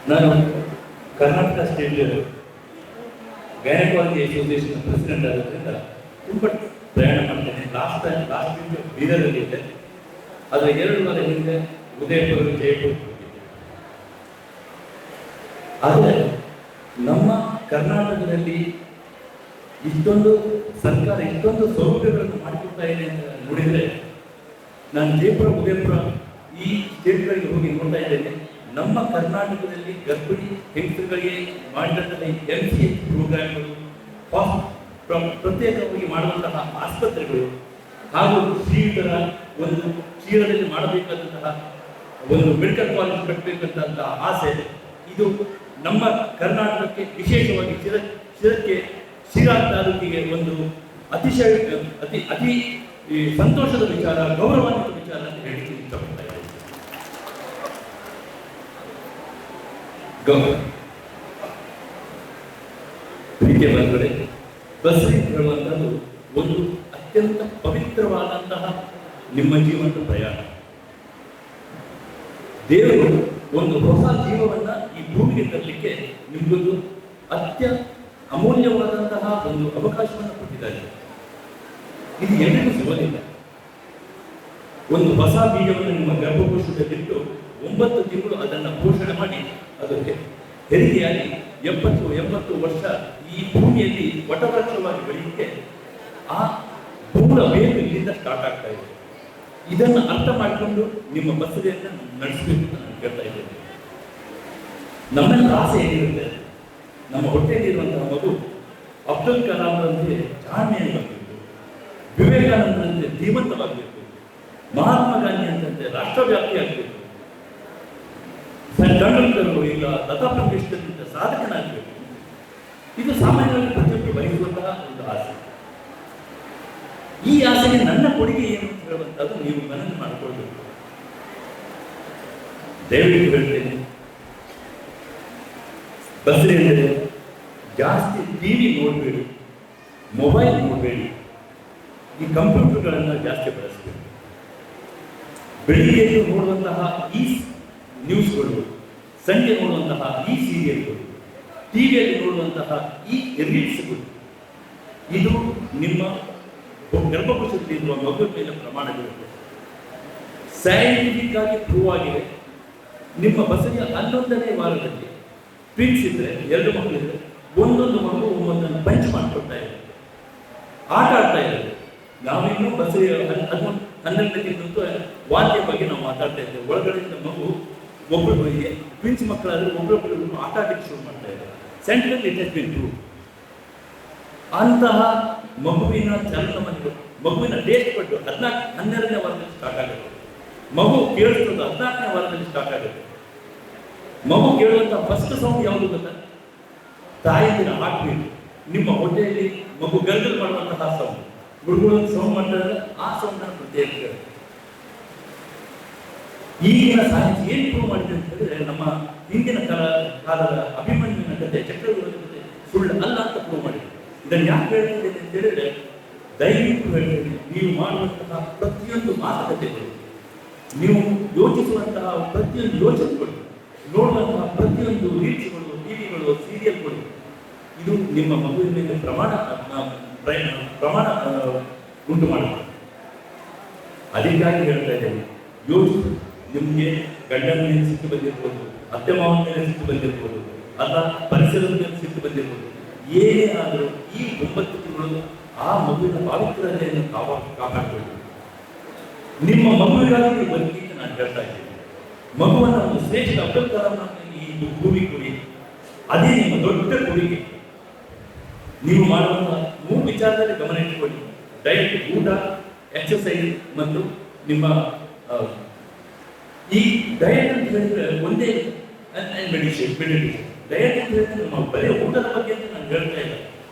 ನಾನು Karnataka state gynaecology association president ಆಗೋದ್ರಿಂದ ತುಂಬ ಪ್ರಯಾಣ ಮಾಡ್ತೇನೆ. ಲಾಸ್ಟ್ ವೀಕ್ ಬೀದರಲ್ಲಿ ಇದೆ, ಅದರ 2 ವಾರ ಹಿಂದೆ ಉದಯಪುರ, ಜಯಪುರ. ಆದರೆ ನಮ್ಮ ಕರ್ನಾಟಕದಲ್ಲಿ ಇಷ್ಟೊಂದು ಸರ್ಕಾರ ಇಷ್ಟೊಂದು ಸೌಲಭ್ಯಗಳನ್ನು ಮಾಡಿಕೊಡ್ತಾ ಇದೆ ಅಂತ ನೋಡಿದರೆ, ನಾನು ಜಯಪುರ, ಉದಯಪುರ ಈ ಸ್ಟೇಟ್ಗಳಿಗೆ ಹೋಗಿ ನೋಡ್ತಾ ಇದ್ದೇನೆ. ನಮ್ಮ ಕರ್ನಾಟಕದಲ್ಲಿ ಗರ್ಭಿಣಿ ಹೆಂಗಸರುಗಳಿಗೆ ಮಾಡಿದಂತಹ MCH ಪ್ರೋಗ್ರಾಮ್ಗಳು, ಪ್ರತ್ಯೇಕವಾಗಿ ಮಾಡುವಂತಹ ಆಸ್ಪತ್ರೆಗಳು, ಹಾಗೂ ಶ್ರೀಯುತರ ಒಂದು ಕ್ಷೀರದಲ್ಲಿ ಮಾಡಬೇಕಾದಂತಹ ಒಂದು ಮೆಡಿಕಲ್ ಕಾಲೇಜ್ ಕಟ್ಟಬೇಕಂತಹ ಆಸೆ, ಇದು ನಮ್ಮ ಕರ್ನಾಟಕಕ್ಕೆ ವಿಶೇಷವಾಗಿ ಶಿರಾ ತಾಲೂಕಿಗೆ ಒಂದು ಅತಿ ಸಂತೋಷದ ವಿಚಾರ, ಗೌರವಾನ್ವಿತ ವಿಚಾರ ಅಂತ ಹೇಳಲಿಕ್ಕೆ ಇಷ್ಟಪಡ್ತಾ ಇದ್ದೇನೆ. ಪ್ರೀತಿಯ ಬಂಧುಗಳೇ, ಬಸರಿ ಹೇಳುವಂಥದ್ದು ಒಂದು ಅತ್ಯಂತ ಪವಿತ್ರವಾದಂತಹ ನಿಮ್ಮ ಜೀವನದ ಪ್ರಯಾಣ. ದೇವರು ಒಂದು ಹೊಸ ಜೀವವನ್ನ ಈ ಭೂಮಿಗೆ ತರಲಿಕ್ಕೆ ನಿಮಗೊಂದು ಅಮೂಲ್ಯವಾದಂತಹ ಒಂದು ಅವಕಾಶವನ್ನು ಕೊಟ್ಟಿದ್ದಾರೆ. ಇದು ಎಲ್ಲರಿಗೂ ಸಿಗೋದಿಲ್ಲ. ಒಂದು ಹೊಸ ಬೀಜವನ್ನು ನಿಮ್ಮ ಗರ್ಭಕೋಶದಲ್ಲಿಟ್ಟು 9 ತಿಂಗಳು ಅದನ್ನು ಪೋಷಣೆ ಮಾಡಿ ಅದಕ್ಕೆ ಹೆರಿಗೆಯಾಗಿ 70-80 ವರ್ಷ ಈ ಭೂಮಿಯಲ್ಲಿ ವಟವೃಕ್ಷವಾಗಿ ಬೆಳೆಯಲಿಕ್ಕೆ ಆ ಮೂಲ ಬೇರು ಇಲ್ಲಿಂದ ಸ್ಟಾರ್ಟ್ ಆಗ್ತಾ ಇದೆ. ಇದನ್ನು ಅರ್ಥ ಮಾಡಿಕೊಂಡು ನಿಮ್ಮ ಬಸದಿಯನ್ನು ನಡೆಸಬೇಕು ಅಂತ ನಾನು ಕೇಳ್ತಾ ಇದ್ದೇನೆ. ನಮ್ಮೆಲ್ಲ ಆಸೆ ಏನಿರುತ್ತೆ, ನಮ್ಮ ಹೊಟ್ಟೆಯಲ್ಲಿರುವಂತಹ ಮಗು ಅಬ್ದುಲ್ ಕಲಾಂರಂತೆ ಜಾಣ್ಮೆಯಾಗಬೇಕು, ವಿವೇಕಾನಂದರಂತೆ ಧೀಮಂತವಾಗಬೇಕು, ಮಹಾತ್ಮ ಗಾಂಧಿ ಅಂತಂತೆ ರಾಷ್ಟ್ರವ್ಯಾಪಿ ಆಗಬೇಕು, ಸರ್ ತೆಂಡೂಲ್ಕರ್ ಇಲ್ಲ ಲತಾ ಮಂಗೇಶ್ಕರ್ಗಿಂತ ಸಾಧಕನಾಗಬೇಕು. ಇದು ಸಾಮಾನ್ಯವಾಗಿ ಪ್ರತಿಯೊಬ್ಬರು ಬಯಸುವಂತಹ ಒಂದು ಆಸೆ. ಈ ಆಸೆಗೆ ನನ್ನ ಕೊಡುಗೆ ಏನು ಅಂತ ಹೇಳುವಂಥದ್ದು ನೀವು ಮನಸ್ಸು ಮಾಡಿಕೊಳ್ಬೇಕು. ದಯವಿಟ್ಟು ಹೇಳ್ತೇನೆ, ಬಸರಿ ಎಂದರೆ ಜಾಸ್ತಿ ಟಿವಿ ನೋಡಬೇಡಿ, ಮೊಬೈಲ್ ನೋಡಬೇಡಿ, ಈ ಕಂಪ್ಯೂಟರ್ಗಳನ್ನು ಜಾಸ್ತಿ ಬಳಸಬೇಕು. ಬೆಳಿಗ್ಗೆ ನೋಡುವಂತಹ ಈ ನ್ಯೂಸ್ಗಳು, ಸಂಜೆ ನೋಡುವಂತಹ ಈ ಸೀರಿಯಲ್ಗಳು, ಟಿವಿಯಲ್ಲಿ ನೋಡುವಂತಹ ಈ ರೀಲ್ಸ್ಗಳು, ಇದು ನಿಮ್ಮ ಗರ್ಭಕೋಶದಲ್ಲಿರುವ ಮಗುವಿನ ಮೇಲೆ ಪ್ರಮಾಣ ಬೀಳುತ್ತೆ. ಸೈಂಟಿಫಿಕ್ ಆಗಿ ಪ್ರೂವ್ ಆಗಿದೆ. ನಿಮ್ಮ ಬಸರಿಯ 11ನೇ ವಾರದಲ್ಲಿ ಟ್ವಿನ್ಸ್ ಇದ್ರೆ, 2 ಮಕ್ಕಳಿದ್ರೆ, ಒಂದೊಂದು ಮಗು ಒಂದೊಂದನ್ನು ಪಂಚ್ ಮಾಡಿಕೊಡ್ತಾ ಇದೆ, ಆಟ ಆಡ್ತಾ ಇದ್ದಾರೆ. ನಾವಿನ್ನೂ ಬಸರಿ 12ನೇ ತಿಂಗಳು ವಾದ್ಯ ಬಗ್ಗೆ ನಾವು ಮಾತಾಡ್ತಾ ಇದ್ದೇವೆ. ಒಳಗಡೆಯಿಂದ ಮಗು ಒಬ್ಬೊಬ್ಬರಿಗೆ ಟ್ವಿನ್ಸ್ ಮಕ್ಕಳಾದ್ರೆ ಒಬ್ಬೊಬ್ಬರು ಆಟ ಆಡಲಿಕ್ಕೆ ಶುರು ಮಾಡ್ತಾ ಇದ್ದಾರೆ. Central it has been prove. ಅಂತಹ ಮಗುವಿನ ಚಲನವನ್ನು, ಮಗುವಿನ ಟೇಸ್ಟ್ ಪಟ್ಟು 12ನೇ ವಾರದಲ್ಲಿ ಸ್ಟಾರ್ಟ್ ಆಗುತ್ತೆ. ಮಗು ಕೇಳಿಸೋದು 14ನೇ ವಾರದಲ್ಲಿ ಸ್ಟಾರ್ಟ್ ಆಗುತ್ತೆ. ಮಗು ಕೇಳುವಂತಹ ಫಸ್ಟ್ ಸೌಂಡ್ ಯಾವುದು ಗೊತ್ತಾ? ತಾಯಿಯ ಹಾರ್ಟ್ ಬೀಟ್. ನಿಮ್ಮ ಹೊಟ್ಟೆಯಲ್ಲಿ ಮಗು ಗರ್ಗಲ್ ಮಾಡುವಂತಹ ಸೌಂಡ್, ಗುಡುಗುಳು ಸೌಂಡ್ ಮಾಡ್ತಾರೆ, ಆ ಸೌಂಡ್ ಅನ್ನು ಪ್ರತ್ಯೇಕ. ಈಗಿನ ಸೈನ್ಸ್ ಏನು ಪ್ರೂವ್ ಮಾಡಿದೆ ಅಂತ ಹೇಳಿದ್ರೆ, ನಮ್ಮ ಹಿಂದಿನ ಕಾಲದ ಅಭಿಮನ್ಯುವಿನ ಕಥೆ, ಚಕ್ರವ್ಯೂಹದ ಕಥೆ ಸುಳ್ಳು ಅಲ್ಲ ಅಂತ ಪ್ರೂವ್ ಮಾಡಿದೆ. ಇದನ್ನು ಯಾಕೆ ಹೇಳ್ತಿದ್ದೇನೆ ಅಂತ ಹೇಳಿದ್ರೆ, ದಯವಿಟ್ಟು ಹೇಳ್ತೇನೆ, ನೀವು ಮಾಡುವಂತಹ ಪ್ರತಿಯೊಂದು ಮಾತುಕತೆಗಳು, ನೀವು ಯೋಚಿಸುವಂತಹ ಪ್ರತಿಯೊಂದು ಯೋಚನೆಗಳು, ನೋಡುವಂತಹ ಪ್ರತಿಯೊಂದು ರೀಲ್ಸ್ಗಳು, ಟಿವಿಗಳು, ಸೀರಿಯಲ್ಗಳು, ಇದು ನಿಮ್ಮ ಮಗುವಿನ ಮೇಲೆ ಪ್ರಮಾಣ ಉಂಟು ಮಾಡುತ್ತದೆ. ಅದಕ್ಕಾಗಿ ಹೇಳ್ತಾ ಇದ್ದೇನೆ, ಯೋಚಿಸಿ. ನಿಮಗೆ ಗಂಡನ ಮೇಲೆ ಸಿಟ್ಟು ಬಂದಿರ್ಬೋದು, ಅತ್ತೆ ಮಾವನ ಮೇಲೆ ಸಿಟ್ಟು ಬಂದಿರ್ಬೋದು, ಅಥವಾ ಪರಿಸರದ ಮೇಲೆ ಸಿಟ್ಟು ಬಂದಿರ್ಬೋದು. ಏನೇ ಆದರೂ ಈ 9 ತಿಂಗಳು ಆ ಮಗುವಿನ ಪಾವಿತ್ರತೆಯನ್ನು ಕಾಪಾಡಿಕೊಳ್ಳಿ. ನಿಮ್ಮ ಮಗುವಿಗಾಗಿ ಬದುಕಿಗೆ ನಾನು ಹೇಳ್ತಾ ಇದ್ದೇನೆ. ಮಗುವನ್ನು ಒಂದು ಶ್ರೇಷ್ಠ ಅಬ್ದುಲ್ ಕಲಾಂ ಈ ಭೂಮಿ ಕೊಡಿ, ಅದೇ ನಿಮ್ಮ ದೊಡ್ಡ ಕೊಡುಗೆ. ನೀವು ಮಾಡುವಂತಹ 3 ವಿಚಾರದಲ್ಲಿ ಗಮನ ಇಟ್ಟುಕೊಳ್ಳಿ: ಡಯಟ್, ಊಟ, ಎಕ್ಸರ್ಸೈಸ್ ಮತ್ತು ನಿಮ್ಮ ಈ ಡಯಟ್ ಅಂತ ಹೇಳಿದ್ರೆ ಒಂದೇ ಮೆಡಿಟೇಷನ್. ಡಯಟ್ ಅಂತ ಹೇಳಿದ್ರೆ ನಮ್ಮ ಬರೀ ಊಟದ ಬಗ್ಗೆ ಅಂತ ನಾನು ಹೇಳ್ತಾ ಇಲ್ಲ.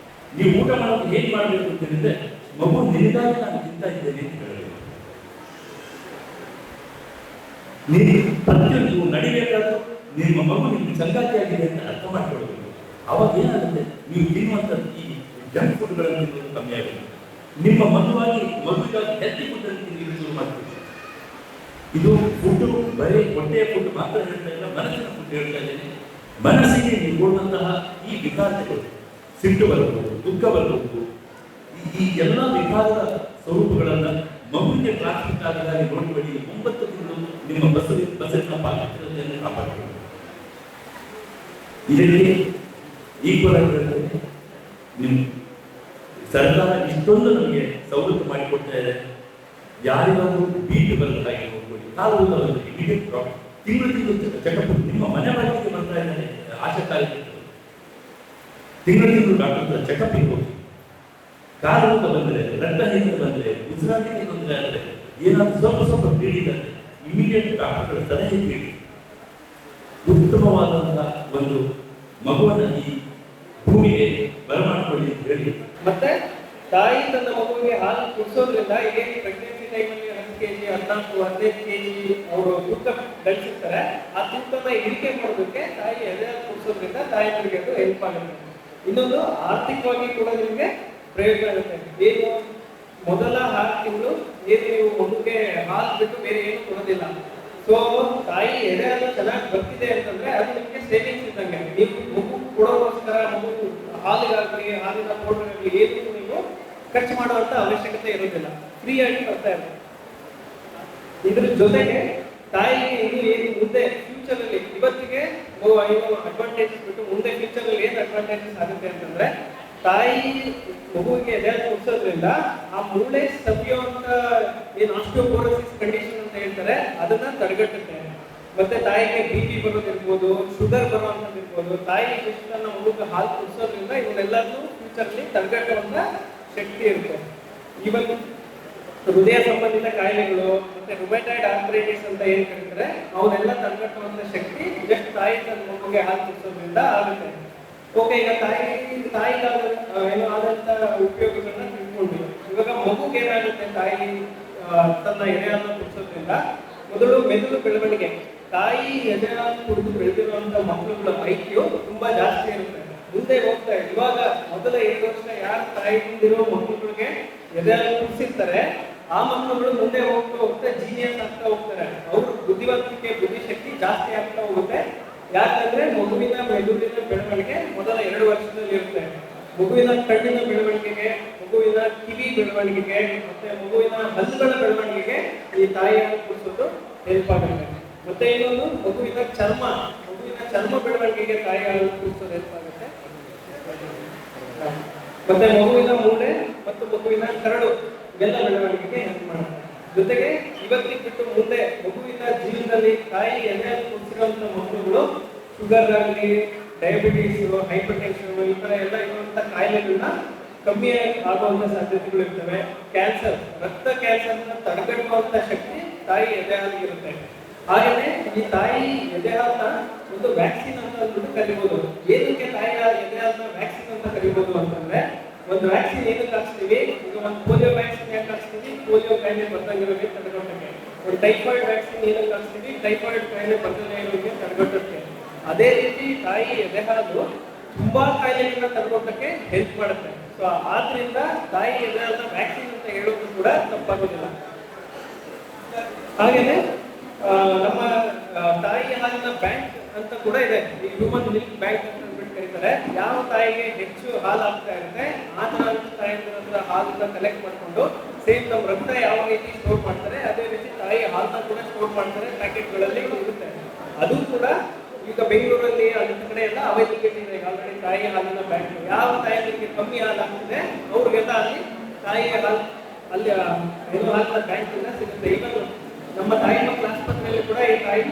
ನೀವು ಊಟ ಮಾಡೋದು ಹೇಗೆ ಮಾಡಬೇಕು ಅಂತ ಹೇಳಿದ್ರೆ, ಮಗು ನಿನಗಾಗಿ ನಾನು ತಿಂತಾ ಇದ್ದೇನೆ ಅಂತ ಹೇಳಬೇಕು. ನೀವು ನಡಿಬೇಕಾದ್ರೂ ನಿಮ್ಮ ಮಗು ನಿಮ್ಗೆ ಸಂಗಾತಿಯಾಗಿದೆ ಅಂತ ಅರ್ಥ ಮಾಡಿಕೊಳ್ಬೇಕು. ಅವಾಗ ಏನಾಗುತ್ತೆ, ನೀವು ತಿನ್ನುವಂಥದ್ದು ಈ ಜಂಕ್ ಫುಡ್ಗಳನ್ನು ತಿನ್ನೋದು ಕಮ್ಮಿ ಆಗುತ್ತೆ. ನಿಮ್ಮ ಮಗುಗಾಗಿ ಹೆಲ್ತಿ ಫುಡ್ ಅನ್ನು ತಿನ್ನಲು ಶುರು ಮಾಡ್ತೀವಿ. ಇದು ಫುಡ್ ಬರೀ ಹೊಟ್ಟೆಯ ಫುಡ್ ಮಾತ್ರ ಹೇಳ್ತಾ ಇಲ್ಲ, ಮನಸ್ಸಿನ ಫುಡ್ ಹೇಳ್ತಾ ಇದ್ದೇನೆ. ಮನಸ್ಸಿಗೆ ನೀವು ಕೊಡುವಂತಹ ಈ ವಿಕಾರಗಳು, ಸಿಟ್ಟು ಬರಬಹುದು, ದುಃಖ ಬರಬಹುದು, ಈ ಎಲ್ಲ ವಿಕಾರದ ಸ್ವರೂಪಗಳನ್ನು ಮಗುವಿಗೆ ಪ್ರಾಥಮಿಕ ಆಗಿ ನೋಡಿಕೊಳ್ಳಿ. 9 ತಿಂಗಳು ನಿಮ್ಮ ಬಸರಿನ ಪಾತ್ರತೆಯನ್ನು ಕಾಪಾಡಿಕೊಳ್ಳಿ. ಇದಕ್ಕೆ ಈಕ್ವಲ್ ನಿಮ್ಮ ಸರ್ಕಾರ ಇಷ್ಟೊಂದು ನಮಗೆ ಸವಲತ್ತು ಮಾಡಿಕೊಡ್ತಾ ಇದೆ. ಯಾರಿಗಾದ್ರೂ ಬೀಟ್ ಬರದ ಹಾಗೆ ನೋಡ್ಕೊಳ್ಳಿ. ಕಾಲುವುದ ಇಮಿಡಿಯೇಟ್ ಪ್ರಾಬ್ಲಮ್. ತಿಂಗಳು ಚೆಕಪ್ ನಿಮ್ಮ ಮನೆ ಬಾಗಿಲಿಗೆ ಬರ್ತಾ ಇದ್ದಾರೆ ಆಶಾ ಕಾರ್ಯಕರ್ತರು. ತಿಂಗಳು ಡಾಕ್ಟರ್ ಚೆಕಪ್ಗೆ ಹೋಗಿ. ಕಾಲುವುದ ಬಂದರೆ, ರಕ್ತಹೀನತೆ ಬಂದರೆ, ಉಸಿರಾಟಕ್ಕೆ ತೊಂದರೆ ಆದರೆ, ಏನಾದರೂ ಸ್ವಲ್ಪ ಪೀಡಿದ್ದಾರೆ, ಇಮಿಡಿಯೇಟ್ ಡಾಕ್ಟರ್ಗಳ ಸಲಹೆ ನೀಡಿ ಉತ್ತಮವಾದಂತಹ ಒಂದು ಮಗುವನ್ನು ಈ ಭೂಮಿಗೆ ಬರಮಾಡಿಕೊಳ್ಳಿ ಅಂತ ಹೇಳಿ. ಮತ್ತೆ ತಾಯಿ ತನ್ನ ಮಗುವಿಗೆ ಹಾಲು ಕುಡಿಸೋದ್ರಿಂದ ಏನು ಪ್ರೆಗ್ನೆನ್ಸಿ ಟೈಮಲ್ಲಿ 10 kg 14-15 kg ಅವರು ತೂಕ ಗಳಿಸಿರ್ತಾರೆ, ಆ ತೂಕನ ಇಳಿಕೆ ಮಾಡೋದಕ್ಕೆ ತಾಯಿ ಎದೆ ಹಾಲು ಕುಡಿಸೋದ್ರಿಂದ ತಾಯಿಗಳಿಗೆ ಅದು ಹೆಲ್ಪ್ ಆಗುತ್ತೆ. ಇನ್ನೊಂದು ಆರ್ಥಿಕವಾಗಿ ಕೂಡ ನಿಮಗೆ ಪ್ರಯೋಜನ ಆಗುತ್ತೆ. ಏನು ಮೊದಲ 6 ತಿಂಗಳು ಏನು ನೀವು ಮಗುಗೆ ಹಾಲು ಬಿಟ್ಟು ಬೇರೆ ಏನು ಕೊಡೋದಿಲ್ಲ. ಸೊ ತಾಯಿ ಎದೆ ಹಾಲು ಚೆನ್ನಾಗಿ ಬರ್ತಿದೆ ಅಂತಂದ್ರೆ ಅದು ನಿಮಗೆ ಸೇವಿಂಗ್ಸ್ ಇದ್ದಂಗೆ. ನೀವು ಮಗು ಕೊಡೋಗೋಸ್ಕರ ಮಗು ಹಾಲಿಗಾಗಲಿ ಹಾಲಿನ ಪೌಡರ್ಗಾಗಲಿ ಏನು ನೀವು ಖರ್ಚು ಮಾಡುವಂತ ಅವಶ್ಯಕತೆ ಇರೋದಿಲ್ಲ, ಫ್ರೀ ಆಗಿ ಬರ್ತಾ ಇರುತ್ತೆ. ಇದ್ರ ಜೊತೆಗೆ ತಾಯಿಗೆ ಇನ್ನು ಏನು ಮುಂದೆ ಫ್ಯೂಚರ್ ಅಲ್ಲಿ ಇವತ್ತಿಗೆ ಏನು ಅಡ್ವಾಂಟೇಜಸ್ ಬಿಟ್ಟು ಮುಂದೆ ಫ್ಯೂಚರ್ ಅಲ್ಲಿ ಏನು ಅಡ್ವಾಂಟೇಜಸ್ ಆಗುತ್ತೆ ಅಂತಂದ್ರೆ, ತಾಯಿ ಮಗುವಿಗೆ ಎದೆ ಹಾಲು ಕುಡಿಸೋದ್ರಿಂದ ಆ ಮೂಳೆ ಸವಿಯುವಂತ ಏನು ಆಸ್ಟಿಯೋಪೋರೋಸಿಸ್ ಕಂಡೀಷನ್ ಅಂತ ಹೇಳ್ತಾರೆ ಅದನ್ನ ತಡೆಗಟ್ಟುತ್ತೆ. ಮತ್ತೆ ತಾಯಿಗೆ BP ಬರೋದಿರ್ಬೋದು, ಶುಗರ್ ಬರುವಂತದಿರ್ಬೋದು, ತಾಯಿ ತನ್ನ ಮಗುಗೆ ಹಾಲು ಕುಡಿಸೋದ್ರಿಂದ ಇವನ್ನೆಲ್ಲರೂ ಫ್ಯೂಚರ್ ಅಲ್ಲಿ ತಡೆಗಟ್ಟುವಂತ ಶಕ್ತಿ ಇರುತ್ತೆ. ಇವನ್ ಹೃದಯ ಸಂಬಂಧಿತ ಕಾಯಿಲೆಗಳು ಮತ್ತೆ ರುಮೆಟಾಯ್ಡ್ ಆರ್ಥರೈಟಿಸ್ ಅಂತ ಏನ್ ಕರೀತಾರೆ ಅವನ್ನೆಲ್ಲ ತಡೆಗಟ್ಟುವಂತ ಶಕ್ತಿ ಜಸ್ಟ್ ತಾಯಿ ತನ್ನ ಮಗುಗೆ ಹಾಲು ಕುಡಿಸೋದ್ರಿಂದ ಆಗುತ್ತೆ. ಓಕೆ, ಈಗ ತಾಯಿಗಾದ ಏನೋ ಆದಂತ ಉಪಯೋಗಗಳನ್ನ ತಿಳ್ಕೊಂಡ್ವಿ. ಇವಾಗ ಮಗುಗೆ ಏನಾಗುತ್ತೆ, ತಾಯಿ ತನ್ನ ಎದೆ ಹಾಲನ್ನು ಕುಡಿಸೋದ್ರಿಂದ ಮೊದಲು ಮೆದುಳು ಬೆಳವಣಿಗೆ. ತಾಯಿ ಎದೆ ಹಾಲು ಕುಡಿದು ಬೆಳೆದಿರುವಂತ ಮಕ್ಕಳುಗಳ IQ ತುಂಬಾ ಜಾಸ್ತಿ ಇರುತ್ತೆ. ಮುಂದೆ ಹೋಗ್ತಾ ಇವಾಗ ಮೊದಲ 2 ವರ್ಷ ಯಾರು ತಾಯಿಯಿಂದಿರೋ ಮಕ್ಕಳುಗಳಿಗೆ ಎದೆ ಹಾಲು ಕುಡಿಸಿರ್ತಾರೆ ಆ ಮಕ್ಕಳುಗಳು ಮುಂದೆ ಹೋಗ್ತಾ ಜೀನಿಯಸ್ ಆಗ್ತಾ ಹೋಗ್ತಾರೆ. ಅವ್ರ ಬುದ್ಧಿವಂತಿಕೆ ಬುದ್ಧಿಶಕ್ತಿ ಜಾಸ್ತಿ ಆಗ್ತಾ ಹೋಗುತ್ತೆ. ಯಾಕಂದ್ರೆ ಮಗುವಿನ ಮೆದುಳಿನ ಬೆಳವಣಿಗೆ ಮೊದಲ 2 ವರ್ಷದಲ್ಲಿ ಇರುತ್ತೆ. ಮಗುವಿನ ಕಣ್ಣಿನ ಬೆಳವಣಿಗೆಗೆ, ಮಗುವಿನ ಕಿವಿ ಬೆಳವಣಿಗೆಗೆ ಮತ್ತೆ ಮಗುವಿನ ಹಲ್ಲುಗಳ ಬೆಳವಣಿಗೆಗೆ ಈ ತಾಯಿ ಹಾಲು ಕುಡಿಸೋದು ಹೆಲ್ಪ್ ಆಗುತ್ತೆ. ಮತ್ತೆ ಇನ್ನೊಂದು ಮಗುವಿನ ಚರ್ಮ ಬೆಳವಣಿಗೆಗೆ ತಾಯಿ ಹಾಲು ಕುಡಿಸೋದು ಹೆಲ್ಪ್ ಆಗುತ್ತೆ. ಮತ್ತೆ ಮಗುವಿನ ಮೂಳೆ ಮತ್ತು ಮಗುವಿನ ಕರಳು ಇವೆಲ್ಲ ಬೆಳವಣಿಗೆಗೆ ಹೆಲ್ಪ್ ಮಾಡುತ್ತೆ. ಜೊತೆಗೆ ಇವತ್ತಿಗೆ ಬಿಟ್ಟು ಮುಂದೆ ಮಗುವಿನ ಜೀವನದಲ್ಲಿ ತಾಯಿ ಎದೆ ಹಾಲು ಕುಡಿಸಿರುವಂತ ಮಕ್ಕಳುಗಳು ಶುಗರ್ ಆಗಲಿ, ಡಯಾಬಿಟೀಸ್, ಹೈಪರ್ ಟೆನ್ಷನ್ ಈ ತರ ಎಲ್ಲ ಇರುವಂತ ಕಾಯಿಲೆಗಳನ್ನ ಕಮ್ಮಿ ಆಗುವಂತ ಸಾಧ್ಯತೆಗಳು ಇರ್ತವೆ. ಕ್ಯಾನ್ಸರ್, ರಕ್ತ ಕ್ಯಾನ್ಸರ್ನ ತಡೆಗಟ್ಟುವಂತ ಶಕ್ತಿ ತಾಯಿ ಎದೆ ಹಾಲಿಗೆ ಇರುತ್ತೆ. ಹಾಗೇನೆ ಈ ತಾಯಿ ಎದೆ ಹಾಲನ್ನ ಒಂದು ವ್ಯಾಕ್ಸಿನ್ ಅಂತ ಅಂದ್ಬಿಟ್ಟು ಕರಿಬಹುದು. ಏನಕ್ಕೆ ತಾಯಿ ಎದೆ ಹಾಲನ್ನ ವ್ಯಾಕ್ಸಿನ್ ಅಂತ ಕರಿಬಹುದು ಅಂತಂದ್ರೆ, ಒಂದು ವ್ಯಾಕ್ಸಿನ್ ಏನಕ್ಕೆ ಹಾಕ್ಸ್ತೀವಿ, ಈಗ ಒಂದು ಪೋಲಿಯೋ ವ್ಯಾಕ್ಸಿನ್ ಯಾಕೆ ಹಾಕ್ಸ್ತೀವಿ, ಪೋಲಿಯೋ ಕಾಯಿಲೆ ಬರ್ದಂಗಿರೋಕೆ ತಡೆಗಟ್ಟಕ್ಕೆ. ಒಂದು ಟೈಫಾಯ್ಡ್ ವ್ಯಾಕ್ಸಿನ್ ಏನಕ್ಕೆ ಹಾಕ್ಸ್ತೀವಿ, ಟೈಫಾಯ್ಡ್ ಕಾಯಿಲೆ ಬರ್ದದೇ ಇರೋಕೆ ತಡೆಗಟ್ಟಕ್ಕೆ. ಅದೇ ರೀತಿ ತಾಯಿ ಎದೆ ಹಾಲು ತುಂಬಾ ಕಾಯಿಲೆಗಳನ್ನ ತಡೆಗಟ್ಟಕ್ಕೆ ಹೆಲ್ಪ್ ಮಾಡುತ್ತೆ. ಸೊ ಆದ್ರಿಂದ ತಾಯಿ ಎದೆ ಹಾಲನ್ನ ವ್ಯಾಕ್ಸಿನ್ ಅಂತ ಹೇಳೋದು ಕೂಡ ತಪ್ಪಾಗೋದಿಲ್ಲ. ಹಾಗೇನೆ ನಮ್ಮ ತಾಯಿ ಹಾಲಿನ ಬ್ಯಾಂಕ್ ಅಂತ ಕೂಡ ಇದೆ, ಈ ಹ್ಯೂಮನ್ ಮಿಲ್ಕ್ ಬ್ಯಾಂಕ್ ಅಂತ ಅಂದ್ಬಿಟ್ಟು ಕರೀತಾರೆ. ಯಾವ ತಾಯಿಗೆ ಹೆಚ್ಚು ಹಾಲು ಆಗ್ತಾ ಇರುತ್ತೆ ಆ ತರ ತಾಯಿ ಹಾಲನ್ನ ಕಲೆಕ್ಟ್ ಮಾಡ್ಕೊಂಡು ಸೇಮ್ ನಮ್ಮ ರಕ್ತ ಯಾವ ರೀತಿ ಸ್ಟೋರ್ ಮಾಡ್ತಾರೆ ಅದೇ ರೀತಿ ತಾಯಿ ಹಾಲನ್ನ ಕೂಡ ಸ್ಟೋರ್ ಮಾಡ್ತಾರೆ, ಪ್ಯಾಕೆಟ್ಗಳಲ್ಲಿ ಇರುತ್ತೆ. ಅದು ಕೂಡ ಈಗ ಬೆಂಗಳೂರಲ್ಲಿ ಅಲ್ಲಿ ಕಡೆ ಎಲ್ಲ ಅವೈಲೇಬಿಲಿಟಿ ಇದೆ ಆಲ್ರೆಡಿ ತಾಯಿ ಹಾಲಿನ ಬ್ಯಾಂಕ್. ಯಾವ ತಾಯಿಗಳಿಗೆ ಕಮ್ಮಿ ಹಾಲು ಆಗ್ತದೆ ಅವ್ರಿಗೆಲ್ಲ ಅಲ್ಲಿ ತಾಯಿ ಹಾಲು ಅಲ್ಲಿ ಏನು ಹಾಲಿನ ಬ್ಯಾಂಕ್ ಇಂದ ಸಿಗುತ್ತೆ. ಈಗ ನಮ್ಮ ತಾಯಿ ಮಕ್ಕಳ ಆಸ್ಪತ್ರೆಯಲ್ಲಿ ಕೂಡ ಈ ತಾಯಿ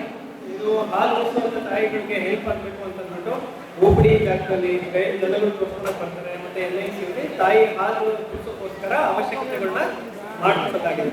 ಇದು ಹಾಲು ಉಳಿಸುವಂತ ತಾಯಿಗಳಿಗೆ ಹೆಲ್ಪ್ ಆಗಬೇಕು ಅಂತ ಅಂದ್ಬಿಟ್ಟು OPD ಜಾಗದಲ್ಲಿ ಜನಗಳು ತೋರಿಸ್ಕೊಂಡು ಬರ್ತಾರೆ. ಮತ್ತೆ LIC ತಾಯಿ ಹಾಲು ಉಳಿಸೋಕ್ಕೋಸ್ಕರ ಅವಶ್ಯಕತೆಗಳನ್ನ ಮಾಡ್ಕೊಡೋದಾಗಿದೆ.